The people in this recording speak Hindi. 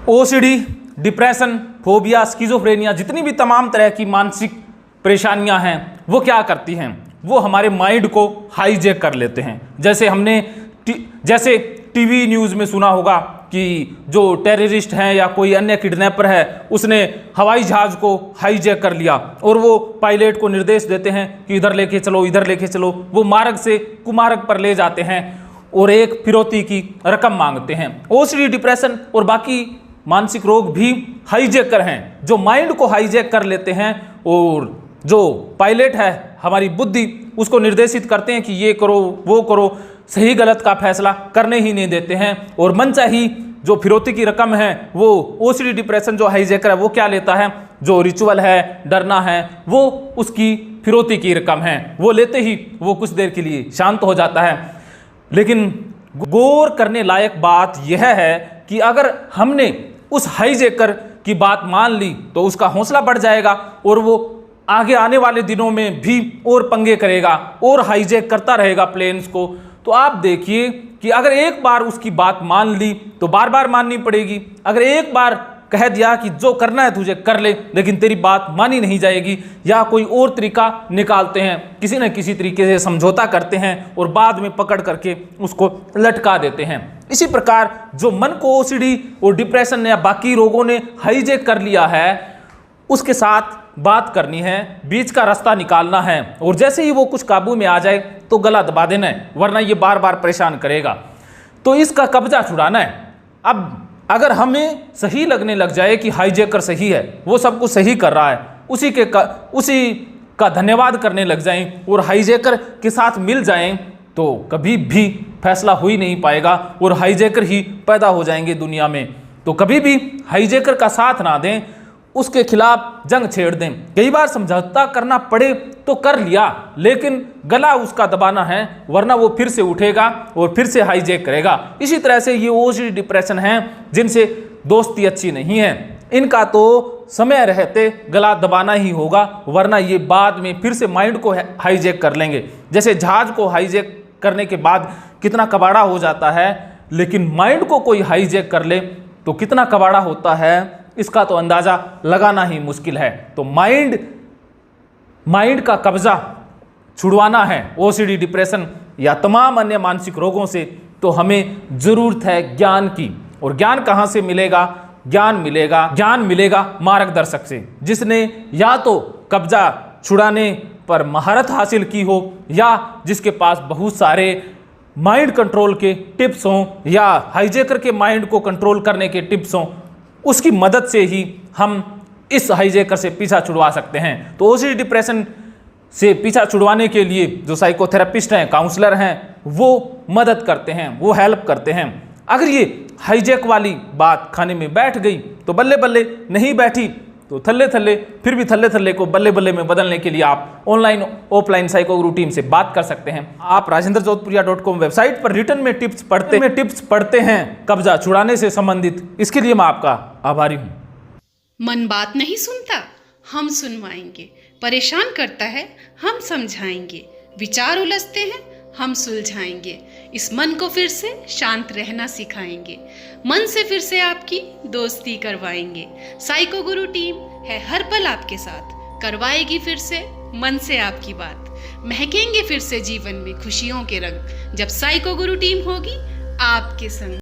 ओसीडी, डिप्रेशन, फोबिया, स्किज़ोफ्रेनिया, जितनी भी तमाम तरह की मानसिक परेशानियां हैं वो क्या करती हैं, वो हमारे माइंड को हाईजैक कर लेते हैं। जैसे टीवी न्यूज़ में सुना होगा कि जो टेररिस्ट हैं या कोई अन्य किडनैपर है उसने हवाई जहाज़ को हाईजैक कर लिया और वो पायलट को निर्देश देते हैं कि इधर लेके चलो, इधर लेके चलो। वो मार्ग से कुमार्ग पर ले जाते हैं और एक फिरौती की रकम मांगते हैं। ओसीडी, डिप्रेशन और बाकी मानसिक रोग भी हाईजैकर हैं जो माइंड को हाईजैक कर लेते हैं और जो पायलट है हमारी बुद्धि उसको निर्देशित करते हैं कि ये करो, वो करो, सही गलत का फैसला करने ही नहीं देते हैं। और मनचाही जो फिरौती की रकम है वो ओसीडी, डिप्रेशन जो हाईजैकर है वो क्या लेता है, जो रिचुअल है, डरना है, वो उसकी फिरौती की रकम है, वो लेते ही वो कुछ देर के लिए शांत हो जाता है। लेकिन गौर करने लायक बात यह है कि अगर हमने उस हाईजैकर की बात मान ली तो उसका हौसला बढ़ जाएगा और वो आगे आने वाले दिनों में भी और पंगे करेगा और हाईजैक करता रहेगा प्लेन्स को। तो आप देखिए कि अगर एक बार उसकी बात मान ली तो बार बार माननी पड़ेगी। अगर एक बार कह दिया कि जो करना है तुझे कर ले, लेकिन तेरी बात मानी नहीं जाएगी, या कोई और तरीका निकालते हैं, किसी न किसी तरीके से समझौता करते हैं और बाद में पकड़ करके उसको लटका देते हैं। इसी प्रकार जो मन को ओसीडी और डिप्रेशन या बाकी रोगों ने हाईजैक कर लिया है उसके साथ बात करनी है, बीच का रास्ता निकालना है और जैसे ही वो कुछ काबू में आ जाए तो गला दबा देना है, वरना ये बार बार परेशान करेगा। तो इसका कब्जा छुड़ाना है। अब अगर हमें सही लगने लग जाए कि हाईजैकर सही है, वो सब कुछ सही कर रहा है, उसी का धन्यवाद करने लग जाएं और हाईजैकर के साथ मिल जाएं तो कभी भी फैसला हो ही नहीं पाएगा और हाईजैकर ही पैदा हो जाएंगे दुनिया में। तो कभी भी हाईजैकर का साथ ना दें, उसके खिलाफ जंग छेड़ दें। कई बार समझौता करना पड़े तो कर लिया, लेकिन गला उसका दबाना है, वरना वो फिर से उठेगा और फिर से हाईजैक करेगा। इसी तरह से ये ओसीडी, डिप्रेशन हैं जिनसे दोस्ती अच्छी नहीं है, इनका तो समय रहते गला दबाना ही होगा, वरना ये बाद में फिर से माइंड को हाईजैक कर लेंगे। जैसे जहाज को हाईजैक करने के बाद कितना कबाड़ा हो जाता है, लेकिन माइंड को कोई हाईजैक कर ले तो कितना कबाड़ा होता है, इसका तो अंदाजा लगाना ही मुश्किल है। तो माइंड का कब्जा छुड़वाना है ओसीडी, डिप्रेशन या तमाम अन्य मानसिक रोगों से, तो हमें जरूरत है ज्ञान की। और ज्ञान कहाँ से मिलेगा? ज्ञान मिलेगा मार्गदर्शक से, जिसने या तो कब्जा छुड़ाने पर महारत हासिल की हो या जिसके पास बहुत सारे माइंड कंट्रोल के टिप्स हों या हाईजैकर के माइंड को कंट्रोल करने के टिप्स हों। उसकी मदद से ही हम इस हाईजैकर से पीछा छुड़वा सकते हैं। तो ओसीडी, डिप्रेशन से पीछा छुड़वाने के लिए जो साइकोथेरेपिस्ट हैं, काउंसलर हैं, वो मदद करते हैं, वो हेल्प करते हैं। अगर ये हाईजैक वाली बात खाने में बैठ गई तो बल्ले बल्ले, नहीं बैठी तो थल्ले थल्ले, फिर भी थल्ले थल्ले को बल्ले बल्ले में बदलने के लिए आप ऑनलाइन ऑफलाइन साइकोगुरु टीम से बात कर सकते हैं। आप rajendrajodhpuria.com वेबसाइट पर रिटर्न में टिप्स पढ़ते हैं कब्जा छुड़ाने से संबंधित। इसके लिए मैं आपका आभारी हूँ। मन बात नहीं सुनता, हम सुनवाएंगे। परेशान करता है, हम समझाएंगे। विचार उलझते हैं, हम सुलझाएंगे। इस मन को फिर से शांत रहना सिखाएंगे। मन से फिर से आपकी दोस्ती करवाएंगे। साइकोगुरु टीम है हर पल आपके साथ, करवाएगी फिर से मन से आपकी बात। महकेंगे फिर से जीवन में खुशियों के रंग, जब साइकोगुरु टीम होगी आपके संग।